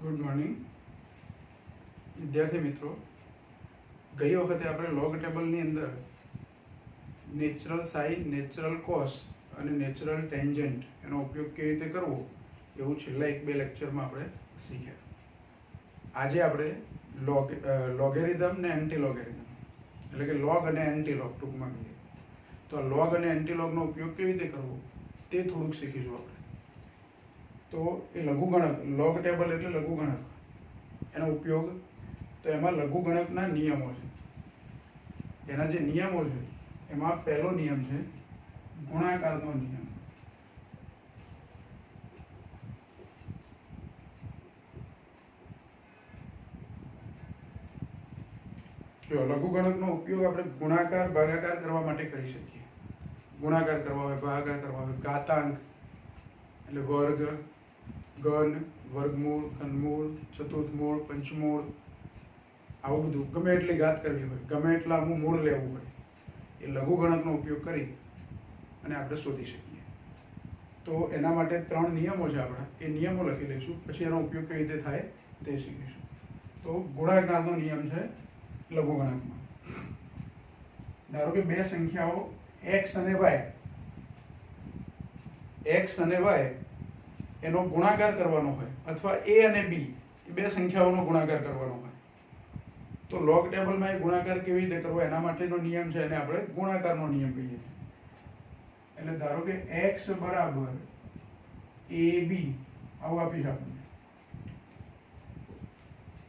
Good morning વિદ્યાર્થી મિત્રો, ગઈ વખતે આપણે લોગ ટેબલની અંદર નેચરલ સાઇન, નેચરલ કોસ અને નેચરલ ટેન્જન્ટ એનો ઉપયોગ કેવી રીતે કરવો એવું છેલ્લા 1-2 લેક્ચરમાં આપણે શીખ્યા. આજે આપણે લોગેરિધમ ને એન્ટી લોગેરિધમ એટલે કે લોગ અને એન્ટી લોગ ટૂંકમાં કહીએ તો આ લોગ અને એન્ટી લોગનો ઉપયોગ કેવી રીતે કરવો તે થોડુંક શીખીશું આપણે. તો એ લઘુગણક, લોગ ટેબલ એટલે લઘુગણક, એનો ઉપયોગ તો એમાં લઘુગણકના નિયમો છે. એના જે નિયમો છે એમાં પહેલો નિયમ છે ગુણાકારનો નિયમ. જો લઘુગણકનો ઉપયોગ આપણે ગુણાકાર ભાગાકાર કરવા માટે કરી શકીએ. ગુણાકાર કરવા હોય, ભાગાકાર કરવા હોય, ઘાતાંક એટલે વર્ગ, ઘન, વર્ગમૂળ, ઘનમૂળ, ચતુર્થમૂળ, પંચમૂળ, આવું બધું ગમે એટલી ઘાત કરવી હોય, ગમે એટલાનું મૂળ લેવું હોય, એ લઘુગણકનો ઉપયોગ કરી અને આપણે શોધી શકીએ. તો એના માટે 3 નિયમો છે આપણા, એ નિયમો લખી લઈશું, પછી એનો ઉપયોગ કેવી રીતે થાય તે શીખીશું. તો ગુણાકારનો નિયમ છે લઘુગણકમાં. ધારો કે 2 સંખ્યાઓ x અને y, x અને y એનો ગુણાકાર કરવાનો હોય, અથવા a અને b એ 2 સંખ્યાઓનો ગુણાકાર કરવાનો હોય, તો લોગ ટેબલમાં એ ગુણાકાર કેવી રીતે કરવો એના માટેનો નિયમ છે, એને આપણે ગુણાકારનો નિયમ કહીએ છીએ. એટલે ધારો કે x બરાબર ab આવું આપીશ આપણને.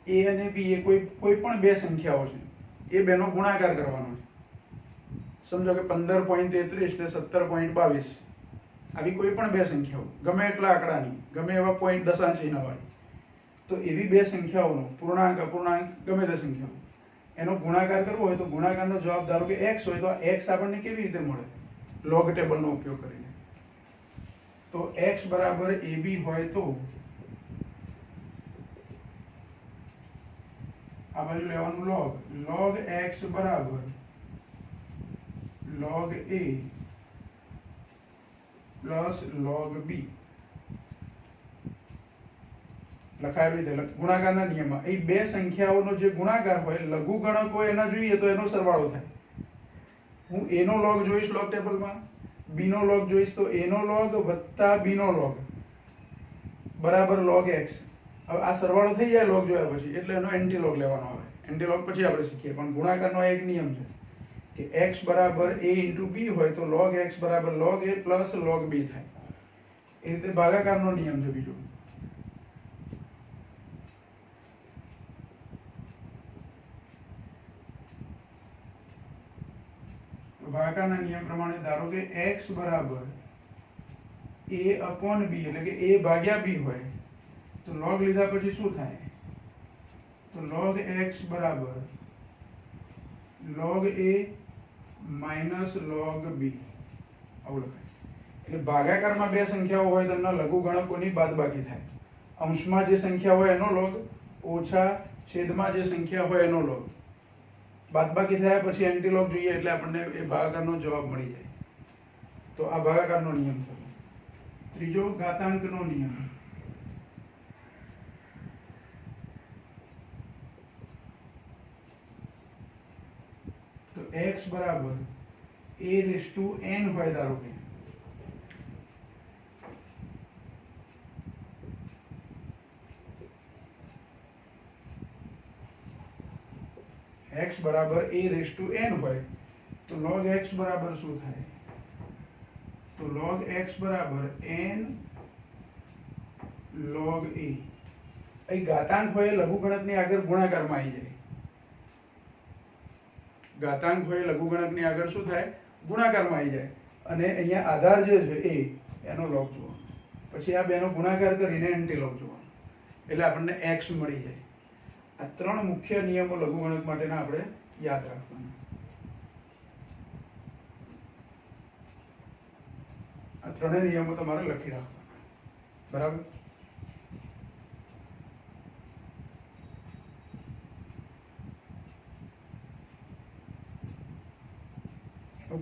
a અને b એ કોઈ પણ 2 સંખ્યાઓ છે, એ બેનો ગુણાકાર કરવાનો છે. સમજો કે 15.33 ને 17.22 આવી કોઈ પણ 2 સંખ્યાઓ, ગમે એટલા આંકડાની, ગમે એવા પોઈન્ટ દશાંશ ચિહ્નવાળી, તો એવી 2 સંખ્યાઓનો પૂર્ણાંક, અપૂર્ણાંક, ગમે તે સંખ્યાઓ એનો ગુણાકાર કરવો હોય તો ગુણાકારનો જવાબ ધારો કે x હોય તો આ x આપણને કેવી રીતે મળે? લોગ ટેબલનો ઉપયોગ કરીને. તો x બરાબર ab હોય તો આ બાજુ લેવાનું log x બરાબર log a plus log b લખાય રીતે ગુણાકારના નિયમમાં એ 2 સંખ્યાઓનો જે ગુણાકાર હોય, લઘુગણક હોય એના જોઈએ તો એનો સરવાળો થાય. હું a નો log જોઈશ લોગ ટેબલમાં, b નો log જોઈશ તો a નો log વત્તા b નો log બરાબર log x. હવે આ સરવાળો થઈ જાય log જોયા પછી, એટલે એનો એન્ટી log લેવાનો આવે. એન્ટી log પછી આપણે શીખીએ, પણ ગુણાકારનો એક નિયમ છે કે x બરાબર a into b હોય તો log x બરાબર log a plus log b થાય. એ રીતે ભાગાકારનો નિયમ છે બીજો. ભાગાકારના નિયમ પ્રમાણે ધારો કે x બરાબર a upon b એટલે કે a ભાગ્યા b હોય તો log લીધા પછી શું થાય? તો log x બરાબર log a minus log b આવું લખાય. એટલે ભાગાકારમાં 2 સંખ્યાઓ હોય તો એમના લઘુગણકોની બાદબાકી થાય. અંશમાં જે સંખ્યા હોય એનો log, ઓછા છેદમાં જે સંખ્યા હોય એનો log, બાદબાકી થયા પછી એન્ટી log જોઈએ એટલે આપણને એ ભાગાકારનો જવાબ મળી જાય. તો આ ભાગાકારનો નિયમ થયો. ત્રીજો ઘાતાંકનો નિયમ. તો x બરાબર a રેઝ ટુ n હોય, ધારો કે x બરાબર a રેઝ ટુ n હોય તો log x બરાબર શું થાય? તો log x બરાબર n log a. અહીં ઘાતાંક હોય લઘુગણકની આગળ ગુણાકારમાં આવી જાય. ઘાતાંક હોય લઘુગણકની આગળ શું થાય? ગુણાકારમાં આવી જાય. અને અહીંયા આધાર જે છે a એનો log જોવાનો, પછી આ બેનો ગુણાકાર કરીને એન્ટી log જોવાનો, એટલે આપણને x મળી જાય. આ 3 મુખ્ય નિયમો લઘુગણક માટેના આપણે યાદ રાખવાના. આ 3 નિયમો તમારે લખી રાખવાના. બરાબર?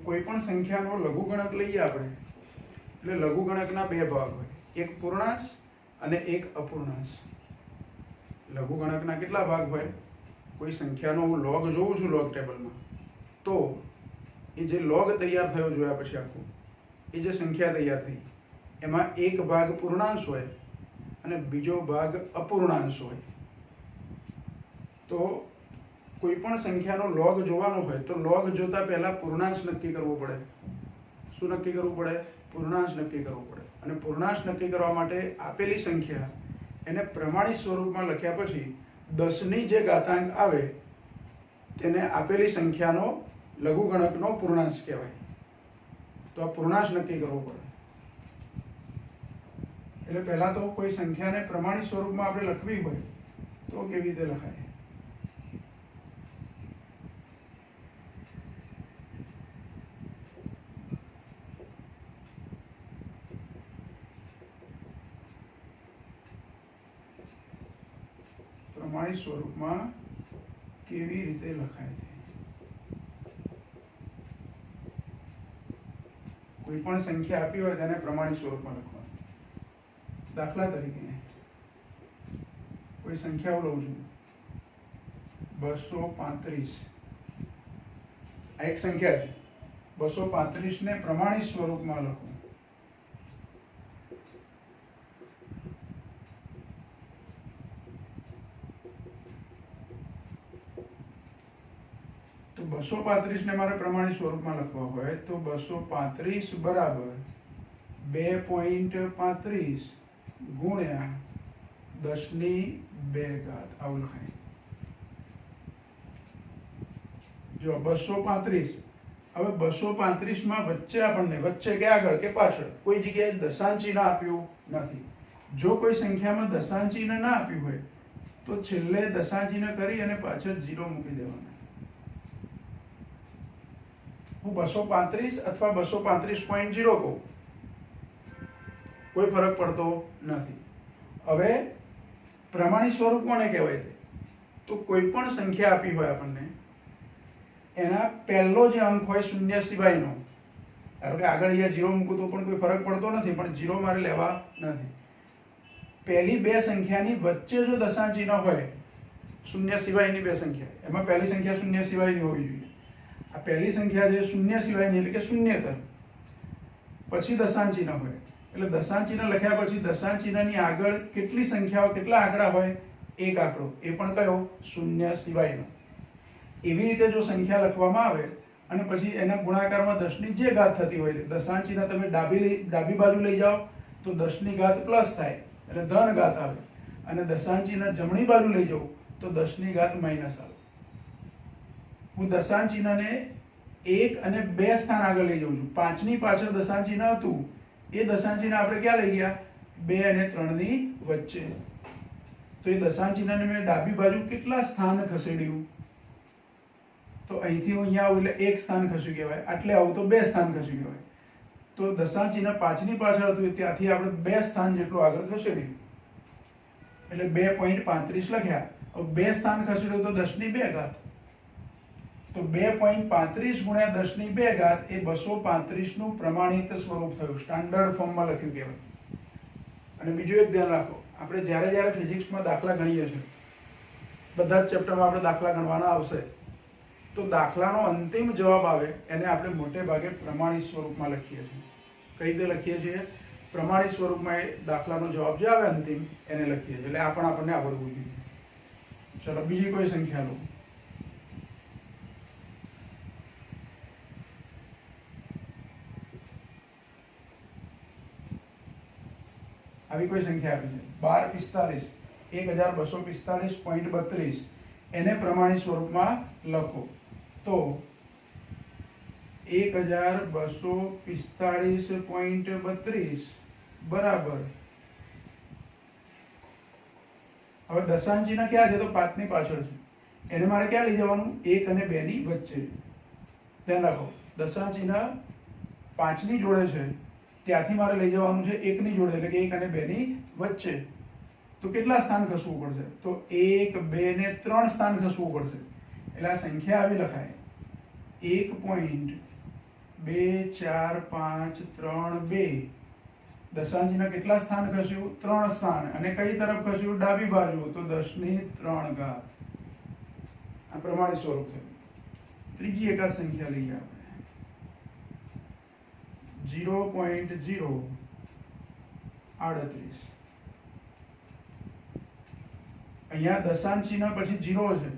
કોઈ પણ સંખ્યાનો લઘુગણક લઈએ આપણે એટલે લઘુગણકના 2 ભાગ હોય, એક પૂર્ણાંશ અને એક અપૂર્ણાંશ. લઘુગણકના કેટલા ભાગ હોય? કોઈ સંખ્યાનો હું લોગ જોઉં છું લોગ ટેબલમાં, તો એ જે લોગ તૈયાર થયો જોયા પછી આખું એ જે સંખ્યા તૈયાર થઈ એમાં એક ભાગ પૂર્ણાંશ હોય અને બીજો ભાગ અપૂર્ણાંશ હોય. તો કોઈ પણ સંખ્યાનો લોગ જોવાનો હોય તો લોગ જોતા પહેલા પૂર્ણાંશ નક્કી કરવો પડે. શું નક્કી કરવું પડે? પૂર્ણાંશ નક્કી કરવો પડે. અને પૂર્ણાંશ નક્કી કરવા માટે આપેલી સંખ્યા એને પ્રમાણિત સ્વરૂપમાં લખ્યા પછી 10ની જે ઘાતાંક આવે તેને આપેલી સંખ્યાનો લઘુગણકનો પૂર્ણાંશ કહેવાય. તો આ પૂર્ણાંશ નક્કી કરવો પડે. એટલે પહેલા તો કોઈ સંખ્યાને પ્રમાણિત સ્વરૂપમાં આપણે લખવી હોય તો કેવી રીતે લખાય? પ્રમાણિત સ્વરૂપમાં કેવી રીતે લખાય છે? કોઈ પણ સંખ્યા આપી હોય તેને પ્રમાણિત સ્વરૂપમાં લખવાનું. દાખલા તરીકે કોઈ સંખ્યાઓ લઉં છું, 235. આ એક સંખ્યા છે. 235 ને પ્રમાણિત સ્વરૂપમાં લખો. તો 235 ને મારે પ્રમાણિત સ્વરૂપમાં લખવા હોય તો 235 બરાબર 2.35 ગુણ્યા 10ની 2 ઘાત, આવું લખાય. જો 235, હવે 235 માં વચ્ચે આપણને વચ્ચે કે આગળ કે પાછળ કોઈ જગ્યાએ દશાંશ ચિહ્ન આપ્યું નથી. જો કોઈ સંખ્યામાં દશાંશ ચિહ્ન ના આપ્યું હોય તો છેલ્લે દશાંશ ચિહ્ન કરી અને પાછળ 0 મૂકી દેવાના. હું 235 અથવા 235.0 કહું, કોઈ ફરક પડતો નથી. હવે પ્રમાણિત સ્વરૂપ કોને કહેવાય? તો કોઈ પણ સંખ્યા આપી હોય આપણને, એના પહેલો જે અંક હોય શૂન્ય સિવાયનો, ધારો કે આગળ અહીંયા 0 મૂકું તો પણ કોઈ ફરક પડતો નથી, પણ 0 મારે લેવા નથી. પહેલી બે સંખ્યાની વચ્ચે જો દશાંશ ચિહ્ન હોય, શૂન્ય સિવાયની બે સંખ્યા, એમાં પહેલી સંખ્યા શૂન્ય સિવાયની હોવી જોઈએ. આ પહેલી સંખ્યા જે શૂન્ય સિવાયની એટલે કે શૂન્યતર, પછી દશાંશ ચિહ્ન હોય, એટલે દશાંશ ચિહ્ન લખ્યા પછી દશાંશ ચિહ્નની આગળ કેટલી સંખ્યાઓ, કેટલા આંકડા હોય? એક આંકડો, એ પણ કયો? શૂન્ય સિવાયનો. એવી રીતે જો સંખ્યા લખવામાં આવે અને પછી એના ગુણાકારમાં 10ની જે ઘાત થતી હોય, દશાંશ ચિહ્ન તમે ડાબી બાજુ લઈ જાઓ તો 10ની ઘાત પ્લસ થાય એટલે ધન ઘાત આવે, અને દશાંશ ચિહ્ન જમણી બાજુ લઈ જાઉં તો 10ની ઘાત માઇનસ આવે. હું દશાંશ ચિહ્નને 1 અને 2 સ્થાન આગળ લઈ જાઉં છું. 5ની પાછળ દશાંશ ચિહ્ન હતું, એ દશાંશ ચિહ્ન આપણે ક્યાં લઈ ગયા? 2 અને 3ની વચ્ચે. તો એ દશાંશ ચિહ્નને મેં ડાબી બાજુ કેટલા સ્થાન ખસેડ્યું? તો અહીંથી હું અહીંયા આવું એટલે 1 સ્થાન ખસ્યું કહેવાય, આટલે આવું તો 2 સ્થાન ખસ્યું કહેવાય. તો દશાંશ ચિહ્ન 5ની પાછળ હતું ત્યાંથી આપણે 2 સ્થાન જેટલું આગળ ખસેડ્યું એટલે 2.35 લખ્યા. હવે 2 સ્થાન ખસેડ્યું તો 10ની 2 ઘાત, તો 2.35 ગુણ્યા 10ની 2 ઘાત એ 235 નું પ્રમાણિત સ્વરૂપ થયું, સ્ટાન્ડર્ડ ફોર્મમાં લખ્યું કહેવાય. અને બીજું એક ધ્યાન રાખો, આપણે જ્યારે જ્યારે ફિઝિક્સમાં દાખલા ગણીએ છીએ, બધા જ ચેપ્ટરમાં આપણે દાખલા ગણવાના આવશે, તો દાખલાનો અંતિમ જવાબ આવે એને આપણે મોટે ભાગે પ્રમાણિત સ્વરૂપમાં લખીએ છીએ. કઈ રીતે લખીએ છીએ? પ્રમાણિત સ્વરૂપમાં એ દાખલાનો જવાબ જે આવે અંતિમ એને લખીએ છીએ. એટલે આ પણ આપણને આવડવું જોઈએ. ચલો બીજી કોઈ સંખ્યા લો. આવી કોઈ સંખ્યા આપી છે 1245, 1245.32, એને પ્રમાણિત સ્વરૂપમાં લખો તો 1245.32 બરાબર, હવે દશાંશ ચિહ્ન ક્યાં છે? તો 5ની પાછળ છે, એને મારે ક્યાં લઈ જવાનું? 1 અને 2 ની વચ્ચે. ધ્યાન રાખો, દશાંશ ચિહ્ન 5ની જોડે છે, ત્યાંથી મારે લઈ જવાનું છે 1ની જોડે, એટલે કે 1 અને 2 ની વચ્ચે. તો કેટલા સ્થાન ખસવું પડશે? તો 1, 2 ને 3 સ્થાન ખસવું પડશે. એટલે આ સંખ્યા આવી લખાય 1.2453.2 દશાંશના કેટલા સ્થાન ખસ્યું? 3 સ્થાન. અને કઈ તરફ ખસ્યું? ડાબી બાજુ. તો 10^3 ઘાત. આ પ્રમાણિત સ્વરૂપ થયું. ત્રીજી એકાદ સંખ્યા લઈએ આપણે. 0.038. અહીંયા દશાંશ ચિહ્ન પછી 0 છે.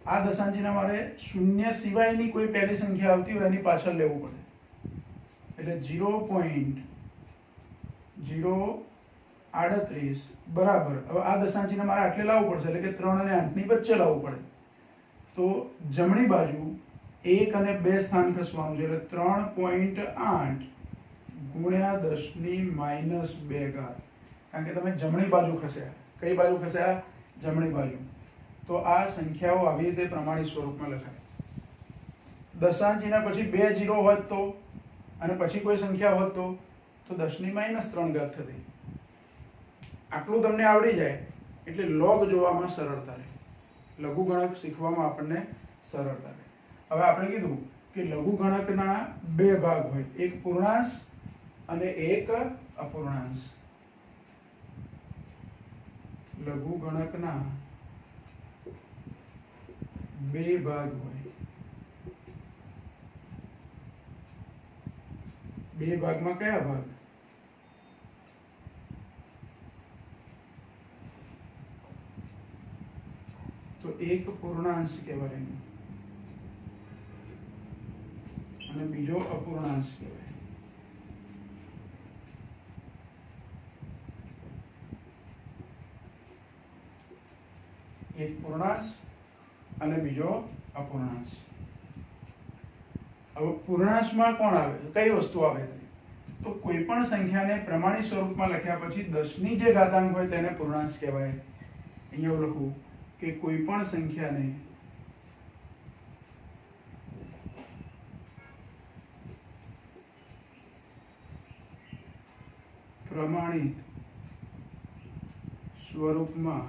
આ દશાંશ ચિહ્ન મારે શૂન્ય સિવાયની કોઈ પહેલી સંખ્યા આવતી હોય એની પાછળ લેવું પડે. એટલે 0.038 બરાબર. હવે આ દશાંશ ચિહ્ન મારે આટલે લાવવું પડશે, એટલે કે 3 અને 8 ની વચ્ચે લાવવું પડે. તો જમણી બાજુ 1 અને 2 સ્થાન ખસવાનું છે, એટલે 3.8 ગુણ્યા 10^-2 ઘાત. કારણ કે તમે જમણી બાજુ ખસ્યા. કઈ બાજુ ખસ્યા? જમણી બાજુ. તો આ સંખ્યાઓ આવી રીતે પ્રમાણિત સ્વરૂપમાં લખાય. દશાંશ ચિહ્ન પછી 2 0 હોત તો, અને પછી કોઈ સંખ્યા હોત તો 10^-3 ઘાત થતી. આટલું તમને આવડી જાય એટલે લોગ જોવામાં સરળતા રહે, લઘુગણક શીખવામાં આપણને સરળતા રહે. હવે આપણે કીધું કે લઘુગણકના 2 ભાગ હોય, એક પૂર્ણાંશ અને એક અપૂર્ણાંશ. લઘુગણકના 2 ભાગ હોય. 2 ભાગમાં કયા ભાગ? તો એક પૂર્ણાંશ કહેવાય અને બીજો અપૂર્ણાંશ કહેવાય. એક પૂર્ણાંશ અને બીજો અપૂર્ણાંશ. હવે પૂર્ણાંશમાં કોણ આવે? કઈ વસ્તુ આવે? તો કોઈ પણ સંખ્યાને પ્રમાણિત સ્વરૂપમાં લખ્યા પછી 10ની જે ઘાતાંક હોય તેને પૂર્ણાંશ કહેવાય. અહીંયા હું લખું કે કોઈ પણ સંખ્યાને પ્રમાણિત સ્વરૂપમાં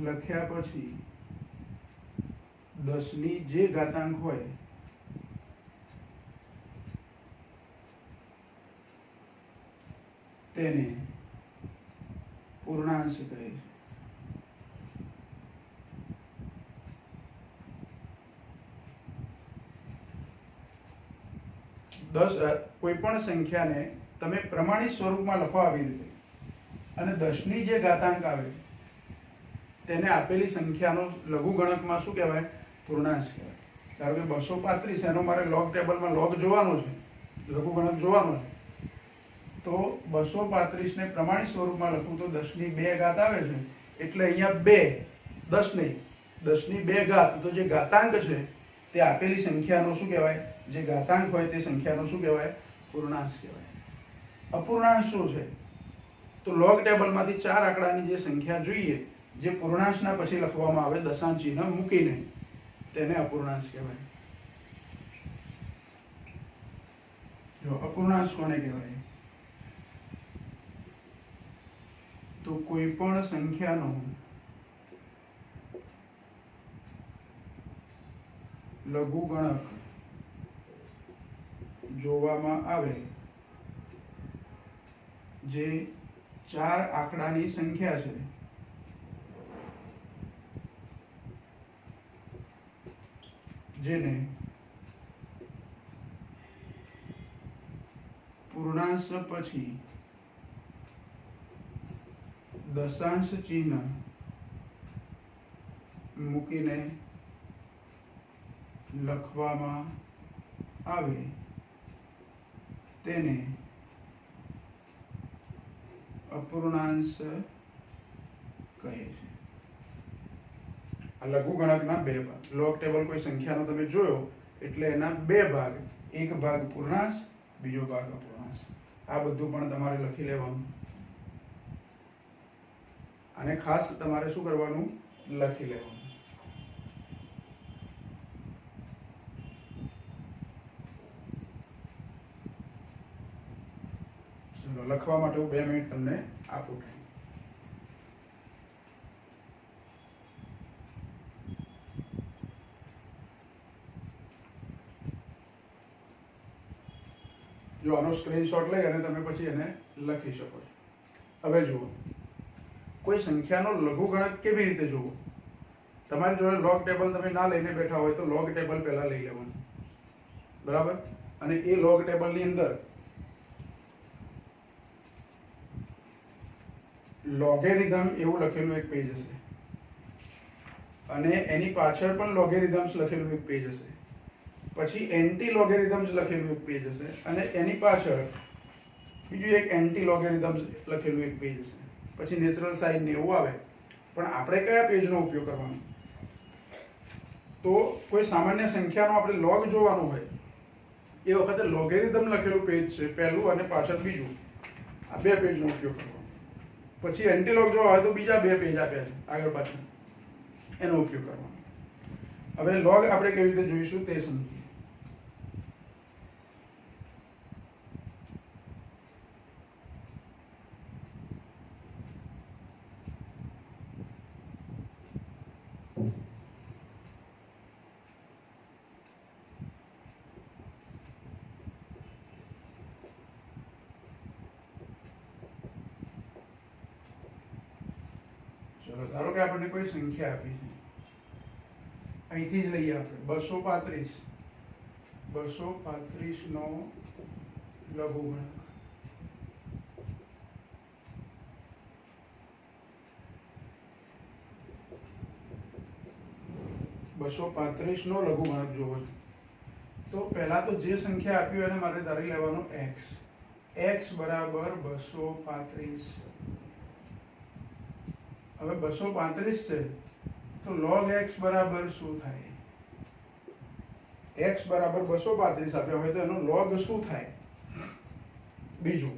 લખ્યા પછી 10ની જે ઘાતાંક હોય તેને પૂર્ણાંશ કહે છે. કોઈ પણ સંખ્યાને તમે પ્રમાણિત સ્વરૂપમાં લખો આવી રીતે, અને 10ની જે ઘાતાંક આવે તેને આપેલી સંખ્યાનો લઘુગણકમાં શું કહેવાય? પૂર્ણાંશ કહેવાય. ધારો કે 235, એનો મારે લોગ ટેબલમાં લોગ જોવાનો છે, લઘુગણક જોવાનો છે. તો 235 ને પ્રમાણિત સ્વરૂપમાં લખું તો 10ની 2 ઘાત આવે છે, એટલે અહીંયા 2, 10 નહીં, 10ની 2 ઘાત. તો જે ઘાતાંક છે તે આપેલી સંખ્યાનો શું કહેવાય? જે ઘાતાંક હોય તે સંખ્યાનો શું કહેવાય? પૂર્ણાંશ કહેવાય. અપૂર્ણાંશ શું છે? તો લોગ ટેબલમાંથી 4 આંકડાની જે સંખ્યા જોઈએ, જે પૂર્ણાંશના પછી લખવામાં આવે દશાંશ ચિહ્ન મૂકીને, તેને અપૂર્ણાંશ કહેવાય. જો અપૂર્ણાંશ કોને કહેવાય? તો કોઈ પણ સંખ્યાનો લઘુગણક જોવામાં આવે જે 4 આંકડાની સંખ્યા છે, જેને પૂર્ણાંશ પછી દશાંશ ચિહ્ન મૂકીને લખવામાં આવે તેને અપૂર્ણાંશ કહે છે. આ લઘુગણકના 2 ભાગ. લોગ ટેબલ કોઈ સંખ્યાનો તમે જોયો એટલે એના 2 ભાગ, એક ભાગ પૂર્ણાંશ, બીજો ભાગ અપૂર્ણાંશ. આ બધું પણ તમારે લખી લેવાનું, અને ખાસ તમારે શું કરવાનું? લખી લેવાનું. ચલો, લખવા માટે હું 2 મિનિટ તમને આપું. જો આનો સ્ક્રીનશોટ લઈ અને તમે પછી એને લખી શકો છો। હવે જુઓ, કોઈ સંખ્યાનો લઘુગણક કેવી રીતે જોવો। તમારી જોડે લોગ ટેબલ તમે ના લઈને બેઠા હોય તો લોગ ટેબલ પહેલા લઈ લેવાનું, બરાબર। અને એ લોગ ટેબલની અંદર લોગેરિધમ એવું લખેલું એક પેજ હશે અને એની પાછળ પણ લોગેરિધમ્સ લખેલું એક પેજ હશે, પછી એન્ટી લોગેરિધમ્સ લખેલું એક પેજ હશે અને એની પાછળ બીજું એક એન્ટી લોગેરિધમ્સ લખેલું એક પેજ હશે, પછી નેચરલ સાઇન ને એવું આવે। પણ આપણે કયા પેજનો ઉપયોગ કરવાનો? તો કોઈ સામાન્ય સંખ્યાનો આપણે લોગ જોવાનો હોય એ વખતે લોગેરિધમ લખેલું પેજ છે પહેલું અને પાછળ બીજું, આ બે પેજનો ઉપયોગ કરવાનો। પછી એન્ટીલોગ જોવા હોય તો બીજા બે પેજ આપ્યા છે આગળ પાછળ, એનો ઉપયોગ કરવાનો। હવે લોગ આપણે કેવી રીતે જોઈશું તે સમજીએ। ચલો, ધારો કે આપણને કોઈ સંખ્યા આપી છે, અહીંથી જ લઈએ આપણે 235, 235 નો લઘુગણક। નો લઘુગણક જોવો છે તો પહેલા તો જે સંખ્યા આપી હોય એને મારે ધારી લેવાનો x, x બરાબર 235। હવે 235 છે તો log x બરાબર શું થાય? x બરાબર 235 આપ્યા હોય તો એનો log શું થાય? બીજું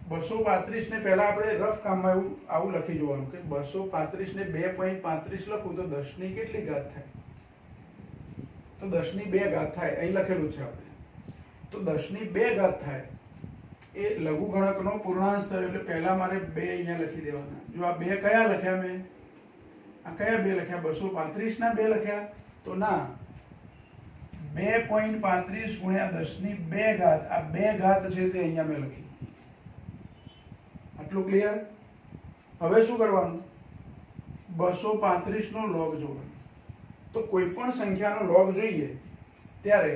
235 ને પહેલા આપણે રફ કામમાં એવું આવું લખી જોવાનું કે 235 ને 2.35 લખું તો 10 ની કેટલી ઘાત થાય? તો 10 ની 2 ઘાત થાય, અહીં લખેલું છે આપણે। તો 10 ની 2 ઘાત થાય એ લઘુગણકનો પૂર્ણાંશ થયો એટલે પહેલા મારે 2 અહીંયા લખી દેવાના। જો આ 2 કયા લખ્યા મેં? આ કયા 2 લખ્યા? 235 ના 2 લખ્યા? તો ના, 2.35 ગુણ્યા 10 ની 2 ઘાત, આ 2 ઘાત છે તે અહીંયા મેં લખી। આટલું ક્લિયર? હવે શું કરવાનું? 235 નો લોગ જોવાનો। તો કોઈ પણ સંખ્યાનો લોગ જોઈએ ત્યારે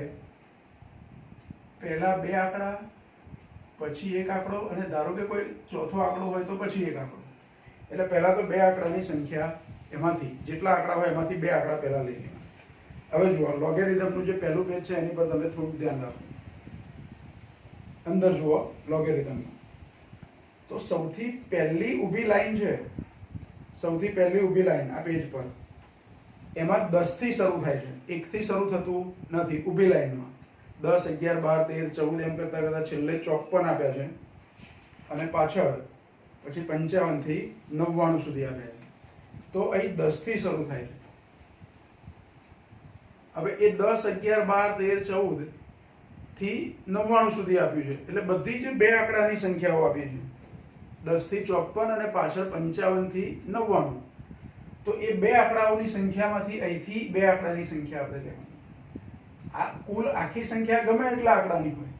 પહેલા 2 આંકડા, પછી એક આંકડો અને ધારો કે કોઈ ચોથો આંકડો હોય તો પછી એક આંકડો। એટલે પહેલા તો 2 આંકડાની સંખ્યા, એમાંથી જેટલા આંકડા હોય એમાંથી 2 આંકડા પહેલા લઈ લેવાના। હવે જુઓ, લોગેરિધમનું જે પહેલું પેજ છે એની પર તમે થોડું ધ્યાન રાખો। અંદર જુઓ લોગેરિધમમાં, તો સૌથી પહેલી ઊભી લાઈન છે, સૌથી પહેલી ઊભી લાઈન આ પેજ પર, એમાં 10 થી શરૂ થાય છે, 1 થી શરૂ થતું નથી ઊભી લાઈનમાં। 10, 11, 12, 13, 14 એમ કરતા કરતા છેલ્લે 54 આપ્યા છે અને પાછળ પછી 55 થી 99 સુધી આપ્યા છે। તો અહીં 10 થી શરૂ થાય છે। હવે એ 10, 11, 12, 13, 14 થી 99 સુધી આપ્યું છે એટલે બધી જ 2 આંકડાની સંખ્યાઓ આપી છે, 10 થી 54 અને પાછળ 55 થી 99। તો એ 2 આંકડાઓની સંખ્યામાંથી અહીંથી 2 આંકડાની સંખ્યા આપણે લેવાની। આ કુલ આખી સંખ્યા ગમે એટલા આંકડાની હોય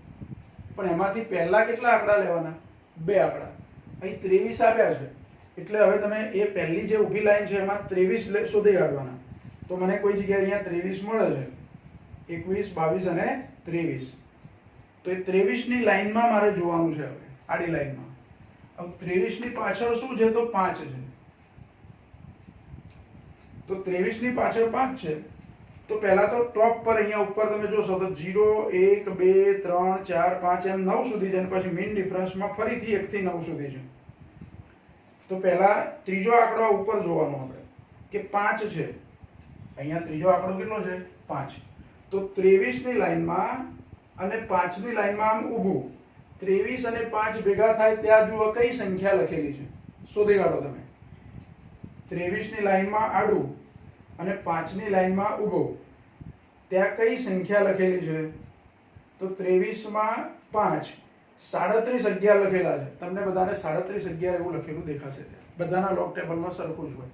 પણ એમાંથી પહેલા કેટલા આંકડા લેવાના? 2 આંકડા। અહીં 23 આપ્યા છે એટલે હવે તમે એ પહેલી જે ઊભી લાઈન છે એમાં 23 શોધી કાઢવાના। તો મને કોઈ જગ્યાએ અહીંયા 23 મળે છે, 21, 22 અને 23। તો એ 23 ની લાઈનમાં મારે જોવાનું છે હવે, આડી લાઈનમાં। હવે 23 ની પાછળ શું છે? તો 5 છે। તો 23 ની પાછળ 5 છે તો પહેલા તો ટોપ પર અહીંયા ઉપર તમે જોશો તો 0, 1, 2, 3, 4, 5 એમ 9 સુધી છે અને પછી મીન ડિફરન્સમાં ફરીથી 1 થી 9 સુધી છે। તો પહેલા ત્રીજો આંકડો ઉપર જોવાનો આપણે કે 5 છે, અહીંયા ત્રીજો આંકડો કેટલો છે? 5। તો 23 ની લાઈનમાં અને 5 ની લાઈનમાં આમ ઊભું 23 અને 5 ભેગા થાય ત્યાં જુઓ કઈ સંખ્યા લખેલી છે, શોધી કાઢો તમે। 23 ની લાઈનમાં આડું અને 5 ની લાઈનમાં ઊભો, ત્યાં કઈ સંખ્યા લખેલી છે? તો 23 માં 5, 37 11 લખેલા છે। તમને બધાને 37 11 એવું લખેલું દેખાશે, બધાના લોગ ટેબલમાં સરખું જ હોય।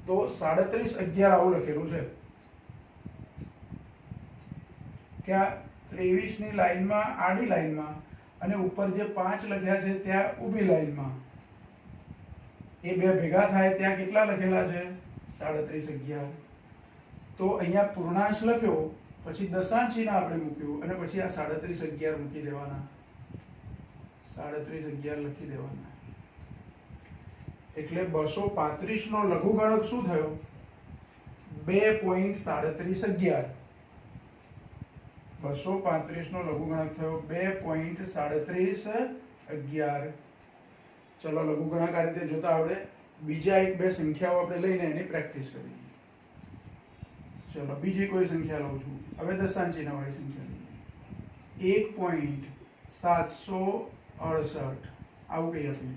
તો 37 11 આવું લખેલું છે। ક્યાં? 23 ની લાઈનમાં આડી લાઈનમાં અને ઉપર જે 5 લખ્યા છે ત્યાં ઊભી લાઈનમાં એ બે ભેગા થાય ત્યાં કેટલા લખેલા છે 37 તો અહીંયા પૂર્ણાંશ લખ્યો પછી દશાંશ ચિહ્ન આપણે મૂક્યું અને પછી આ 37 મૂકી દેવાના 37 લખી દેવાના એટલે 235 નો લઘુગણક શું થયો 2.37 235 નો લઘુગણક થયો 2.37 ચલો લઘુગણક આ રીતે જોતા આવડે બીજા એક બે સંખ્યાઓ આપણે લઈને એની પ્રેક્ટિસ કરીએ ચલો બીજી કોઈ સંખ્યા લઉં છું હવે દશાંશ ચિહ્ન વાળી સંખ્યા લઈએ 1.768 આવું કઈ હતું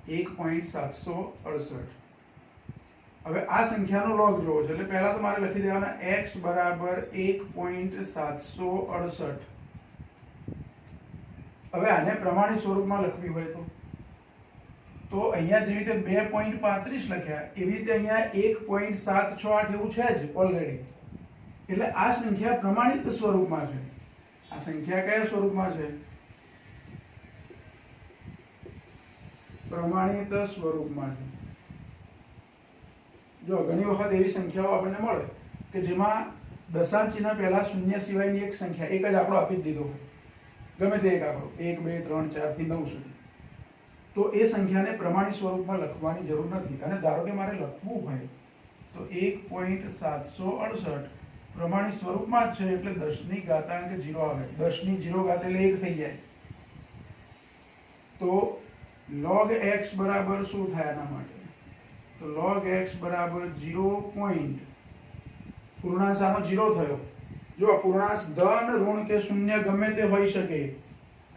1.768 હવે આ સંખ્યાનો લોગ જોવો છે એટલે પહેલા તો મારે લખી દેવાના x બરાબર 1.768 હવે આને પ્રમાણિત સ્વરૂપમાં લખવી હોય તો અહીંયા જેવી રીતે 2.35 લખ્યા એવી રીતે અહીંયા 1.768 એવું છે જ ઓલરેડી એટલે આ સંખ્યા પ્રમાણિત સ્વરૂપમાં છે આ સંખ્યા કયા સ્વરૂપમાં છે પ્રમાણિત સ્વરૂપમાં છે જો ઘણી વખત એવી સંખ્યાઓ આપણને મળે કે જેમાં દશાંશ ચિહ્ન પહેલા શૂન્ય સિવાયની એક સંખ્યા એક જ આંકડો આપી જ દીધો હોય ગમે તે એક આંકડો 1 2 3 4 થી 9 સુધી તો એ સંખ્યાને પ્રમાણિત સ્વરૂપમાં લખવાની જરૂર નથી અને ધારો કે મારે લખવું હોય તો 1.768 પ્રમાણિત સ્વરૂપમાં જ છે એટલે 10 ની ઘાતાંક 0 આવે 10 ની 0 ઘાત એટલે 1 થઈ જાય તો log x બરાબર શું થાય આના માટે તો log x બરાબર 0. પૂર્ણાંશ આનો 0 થયો જો પૂર્ણાંશ ધન ઋણ કે શૂન્ય ગમે તે હોઈ શકે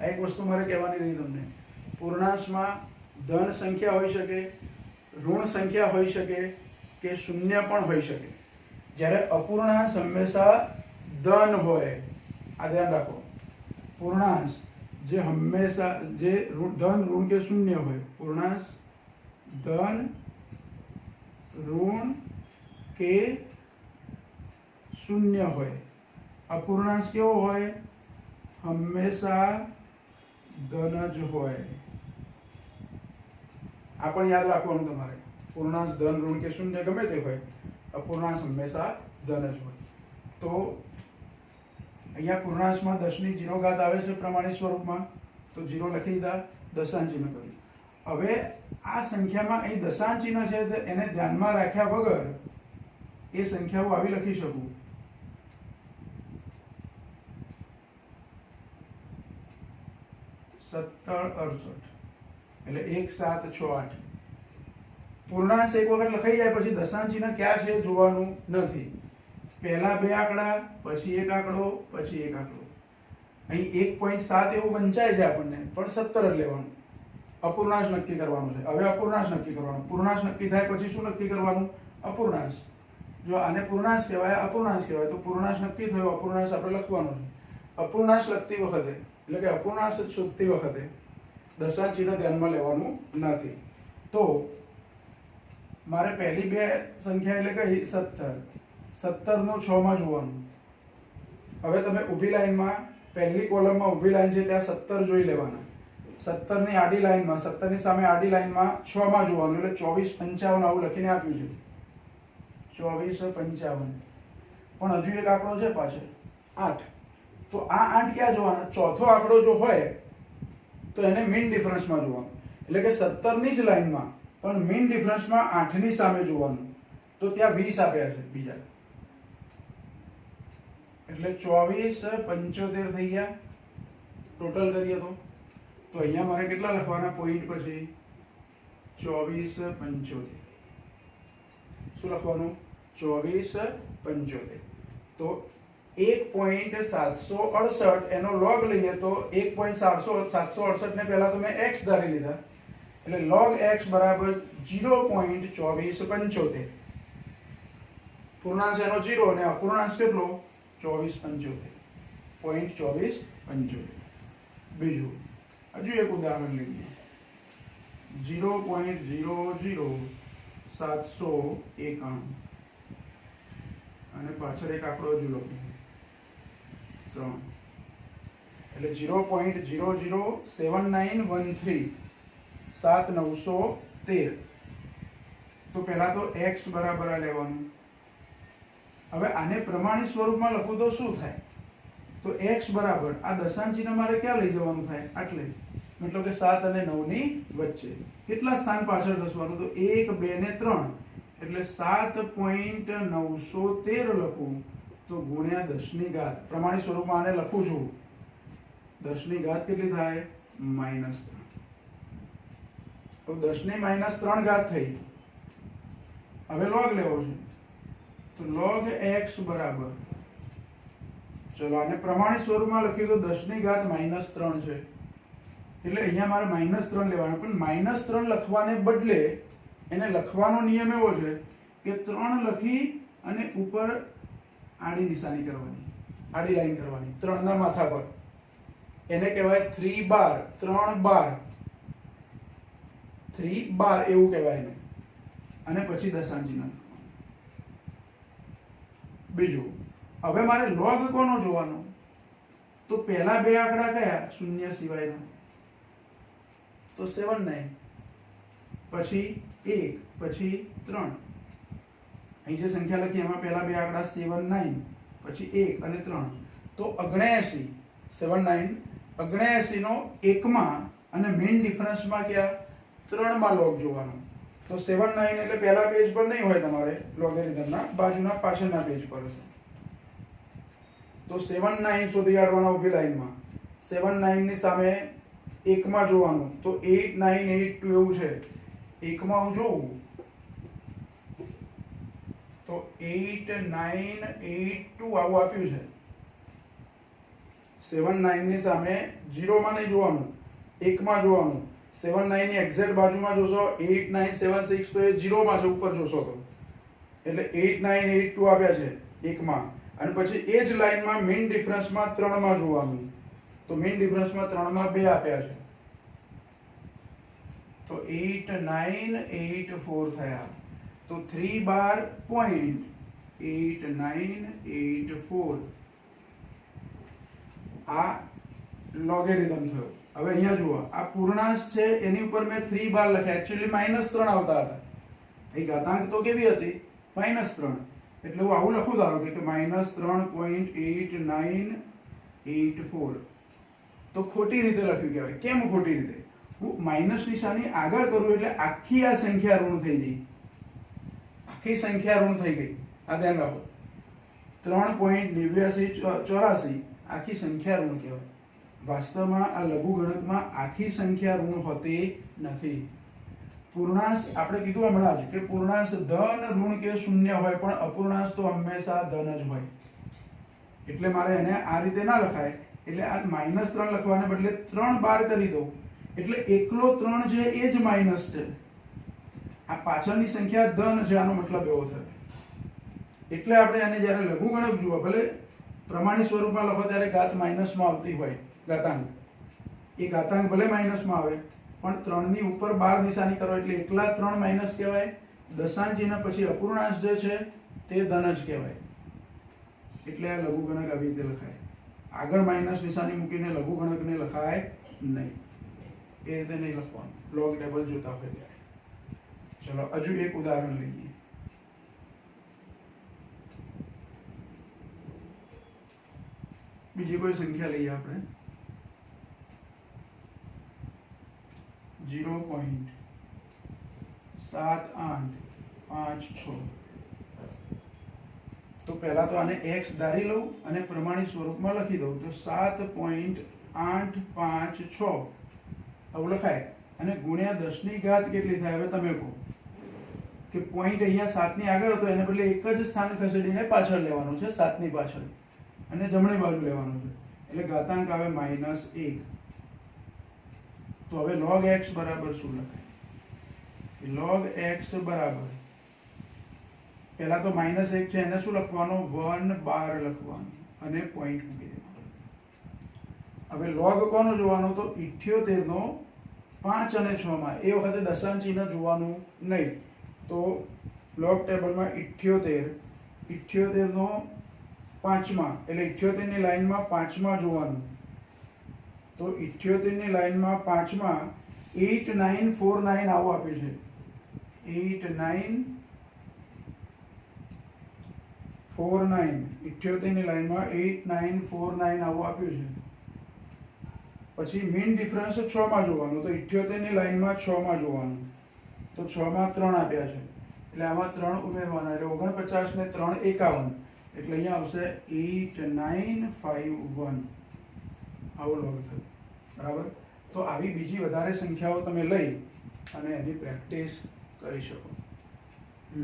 આ એક વસ્તુ મારે કહેવાની રહી તમને પૂર્ણાંશમાં ધન સંખ્યા હોઈ શકે ઋણ સંખ્યા હોઈ શકે કે શૂન્ય પણ હોઈ શકે જ્યારે અપૂર્ણાંશ હંમેશા ધન હોય આ ધ્યાન રાખો પૂર્ણાંશ જે હંમેશા જે ધન ઋણ કે શૂન્ય હોય પૂર્ણાંશ ધન ઋણ કે શૂન્ય હોય અપૂર્ણાંશ કેવો હોય હંમેશા ધન જ હોય આ પણ યાદ રાખવાનું તમારે પૂર્ણાંશ ધન ઋણ કે શૂન્ય ગમે તે હોય અપૂર્ણાંશ હંમેશા ધન જ હોય તો અહીંયા પૂર્ણાંશમાં 10 ની 0 ઘાત આવે છે પ્રમાણિત સ્વરૂપમાં તો 0 લખી દીધા દશાંશ ચિહ્ન કર્યું હવે આ સંખ્યામાં અહીં દશાંશ ચિહ્ન છે એને ધ્યાનમાં રાખ્યા વગર એ સંખ્યાઓ આવી લખી શકું 1768 એટલે 1768 પૂર્ણાંશ એક વખત લખાઈ જાય પછી દશાંશ ચિહ્ન ક્યાં છે જોવાનું નથી પહેલા બે આંકડા પછી એક આંકડો પછી એક આંકડો અહીં 1.7 એવું વંચાય છે આપણને પણ 17 જ લેવાનું અપૂર્ણાંશ નક્કી કરવાનું છે હવે અપૂર્ણાંશ નક્કી કરવાનું પૂર્ણાંશ નક્કી થાય પછી શું નક્કી કરવાનું અપૂર્ણાંશ જો આને પૂર્ણાંશ કહેવાય અપૂર્ણાંશ કહેવાય તો પૂર્ણાંશ નક્કી થયો અપૂર્ણાંશ આપણે લખવાનો છે અપૂર્ણાંશ લખતી વખતે એટલે કે અપૂર્ણાંશ શોધતી વખતે દશાંશ ચિહ્ન ધ્યાનમાં લેવાનું નથી તો મારે પહેલી બે સંખ્યા એટલે કઈ 17 નું 6 માં જોવાનું હવે તમે ઊભી લાઈનમાં પહેલી કોલમમાં ઊભી લાઈન છે ત્યાં 17 જોઈ લેવાના 17 ની આડી લાઈનમાં 17 ની સામે આડી લાઈનમાં 6 માં જોવાનું એટલે 2455 આવું લખીને આપ્યું છે 2455 પણ હજુ એક આંકડો છે પાછળ 8 તો આ 8 ક્યાં જોવાના ચોથો આંકડો જો હોય તો એને મીન ડિફરન્સમાં જોવાનું એટલે કે 17 ની જ લાઈનમાં પણ મીન ડિફરન્સમાં 8 ની સામે જોવાનું તો ત્યાં 20 આપ્યા છે બીજા એટલે 2475 થઈ ગયા ટોટલ કરીએ તો અહીંયા મારે કેટલા લખવાના પોઈન્ટ પછી 2475 શું લખવાનું 2475 તો 1.768 એનો log લઈએ તો 1.768 ને પહેલા તો મેં x ધારી લીધા એટલે log x બરાબર 0.2475 પૂર્ણાંશ એનો 0 અને અપૂર્ણાંશ કેટલો 2475 બીજું હજુ એક ઉદાહરણ લઈએ 0.00791 અને પાછળ એક આંકડો હજુ લખીએ 3 એટલે 0.007913 7913. તો પહેલા તો x બરાબર આ લેવાનું. હવે આને પ્રમાણિત સ્વરૂપમાં લખું તો શું થાય? તો x બરાબર આ દશાંશ ચિહ્ન મારે ક્યાં લઈ જવાનું થાય? આટલે, મતલબ કે 7 અને 9 ની વચ્ચે. કેટલા સ્થાન પાછળ ખસવાનું? તો 1 2 ને 3 એટલે 7.913 લખું તો ગુણ્યા 10 ની ઘાત. પ્રમાણિત સ્વરૂપમાં આને લખું છું. 10 ની ઘાત કેટલી થાય? -3. તો 10 ની -3 ઘાત થઈ. હવે log લેવો છે તો log x બરાબર, ચલો આને પ્રમાણિત સ્વરૂપમાં લખ્યું તો 10 ની ઘાત -3 છે એટલે અહીંયા મારે -3 લેવાનું. પણ -3 લખવાને બદલે એને લખવાનો નિયમ એવો છે કે 3 લખી અને ઉપર આડી નિશાની કરવાની, આડી લાઈન કરવાની 3 ના માથા પર. એને કહેવાય 3 બાર, 3 બાર, 3 બાર એવું કહેવાય એને. અને પછી દશાંશ ચિહ્ન. બીજું, હવે મારે log કોનો જોવાનો? તો પહેલા બે આંકડા કયા? શૂન્ય સિવાયના. તો 7 9, પછી 1, પછી 3. અહીં જે સંખ્યા લખી એમાં પહેલા બે આંકડા 7 9, પછી 1 અને 3. તો 79, 7 9 79 નો 1 માં અને મેઇન ડિફરન્સમાં ક્યાં? 3 માં log જોવાનો. તો 7 9 એટલે પહેલા પેજ પર નહીં હોય તમારે લોગેરિધમના, બાજુના પાછળના પેજ પર હશે. તો 7 9 શોધી કાઢવાના ઉભી લાઈનમાં. 7 9 ની સામે 1 માં જોવાનું. તો 8 9 8 2 એવું છે. 1 માં હું જોઉં તો 8 9 8 2 આવું આપ્યું છે. 7 9 ની સામે 0 માં નહીં જોવાનું, 1 માં જોવાનું. 7 9 ની એક્ઝેક્ટ બાજુમાં જોશો 8 9 7 6 તો એ 0 માં છે ઉપર જોશો તો. એટલે 8 9 8 2 આપ્યા છે 1 માં. અને પછી એ જ લાઈનમાં મેઇન ડિફરન્સમાં 3 માં જોવાનું. તો મેઇન ડિફરન્સમાં 3 માં 2 આપ્યા છે. તો 8 9 8 4 થયા. તો 3 બાર પોઈન્ટ 8 9 8 4 આ લોગેરિધમ થયો. હવે અહીંયા જુઓ, આ પૂર્ણાંશ છે એની ઉપર મેં 3 બાર લખ્યા. એકચ્યુઅલી -3 આવતા હતા. અહીં ઘાતાંક તો કેવી હતી? -3. એટલે હું આવું લખું ધારો કે -3.8984. તો ખોટી રીતે લખ્યું કહેવાય. કેમ ખોટી રીતે? હું માઇનસ નિશાની આગળ કરું એટલે આખી આ સંખ્યા ઋણ થઈ ગઈ. આખી સંખ્યા ઋણ થઈ ગઈ. આ ધ્યાન રાખો. 3.8984 આખી સંખ્યા ઋણ કહેવાય. વાસ્તવમાં આ લઘુગણકમાં આખી સંખ્યા ઋણ હોતી નથી. પૂર્ણાંશ આપણે કીધું હમણાં જ કે પૂર્ણાંશ ધન ઋણ કે શૂન્ય હોય, પણ અપૂર્ણાંશ તો હંમેશા ધન જ હોય. એટલે મારે એને આ રીતે ના લખાય. એટલે આ -3 લખવાને બદલે 3 બાર કરી દઉં. એટલે એકલો 3 છે એ જ માઇનસ છે. આ પાછળની સંખ્યા ધન છે, આનો મતલબ એવો થયો. એટલે આપણે આને જ્યારે લઘુગણક જુઓ, ભલે પ્રમાણિત સ્વરૂપમાં લખો ત્યારે ઘાત માઇનસમાં આવતી હોય, ઘાતાંક. એ ઘાતાંક ભલે માઇનસમાં આવે, પણ 3 ની ઉપર 12 નિશાની કરો એટલે એકલા 3 માઇનસ કહેવાય. દશાંશ ચિહ્ન પછી અપૂર્ણાંશ જે છે તે ધન જ કહેવાય. એટલે આ લઘુગણક આવી રીતે લખાય. આગળ માઇનસ નિશાની મૂકીને લઘુગણકને લખાય નહીં. એ રીતે નહીં લખવાનું લોગ ટેબલ જોતા હોય ત્યારે. ચલો હજુ એક ઉદાહરણ લઈએ. બીજી કોઈ સંખ્યા લઈએ આપણે. 0.7856. તો પહેલા તો આને x ધારી લઉં અને પ્રમાણિત સ્વરૂપમાં લખી દઉં. તો 7.856 આવું લખાય. અને ગુણ્યા 10 ની ઘાત કેટલી થાય? હવે તમે કહો કે પોઈન્ટ અહીંયા 7 ની આગળ હતો, એને બદલે એક જ સ્થાન ખસેડીને પાછળ લેવાનું છે, 7 ની પાછળ, અને જમણી બાજુ લેવાનું છે. એટલે ઘાતાંક આવે -1. તો હવે log x બરાબર શું લખાય? log x બરાબર પહેલા તો -1 છે એને શું લખવાનો? 1 બાર લખવાનું અને પોઈન્ટ મૂકી દેવાનો. હવે log કોનો જોવાનો? તો 78 નો 5 અને 6 માં. એ વખતે દશાંશ ચિહ્ન જોવાનું નહીં. તો log ટેબલમાં 78 નો પાંચમા એટલે 78 ની લાઈનમાં પાંચમા જોવાનું. તો 78 ની લાઈનમાં પાંચમા 8949 આવું આપ્યું છે. 8949 78 ની લાઈનમાં 8949 આવું આપ્યું છે. પછી મીન ડિફરન્સ 6 માં જોવાનું. તો 78 ની લાઈનમાં 6 માં જોવાનું. તો 6 માં 3 આપ્યા છે એટલે આમાં 3 ઉમેરવાના એટલે 49 ને 3 51 એટલે અહીંયા આવશે 8951 આવો લોગ થયો. બરાબર. તો આવી બીજી વધારે સંખ્યાઓ તમે લઈ અને એની પ્રેક્ટિસ કરી શકો.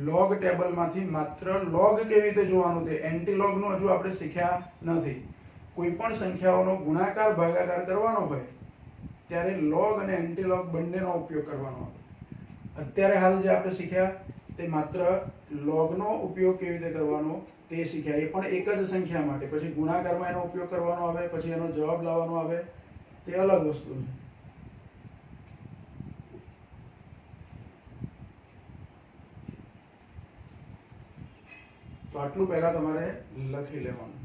લોગ ટેબલમાંથી માત્ર લોગ કેવી રીતે જોવાનું તે એન્ટી લોગનું હજુ આપણે શીખ્યા નથી. કોઈ પણ સંખ્યાઓનો ગુણાકાર ભાગાકાર કરવાનો હોય ત્યારે લોગ અને એન્ટી લોગ બંનેનો ઉપયોગ કરવાનો આવે. અત્યારે હાલ જે આપણે શીખ્યા તે માત્ર લોગનો ઉપયોગ કેવી રીતે કરવાનો તે શીખ્યા. એ પણ એક જ સંખ્યા માટે. પછી ગુણાકારમાં એનો ઉપયોગ કરવાનો આવે, પછી એનો જવાબ લાવવાનો આવે, તે અલગ વસ્તુ છે. તો આટલું પહેલા તમારે લખી લેવાનું.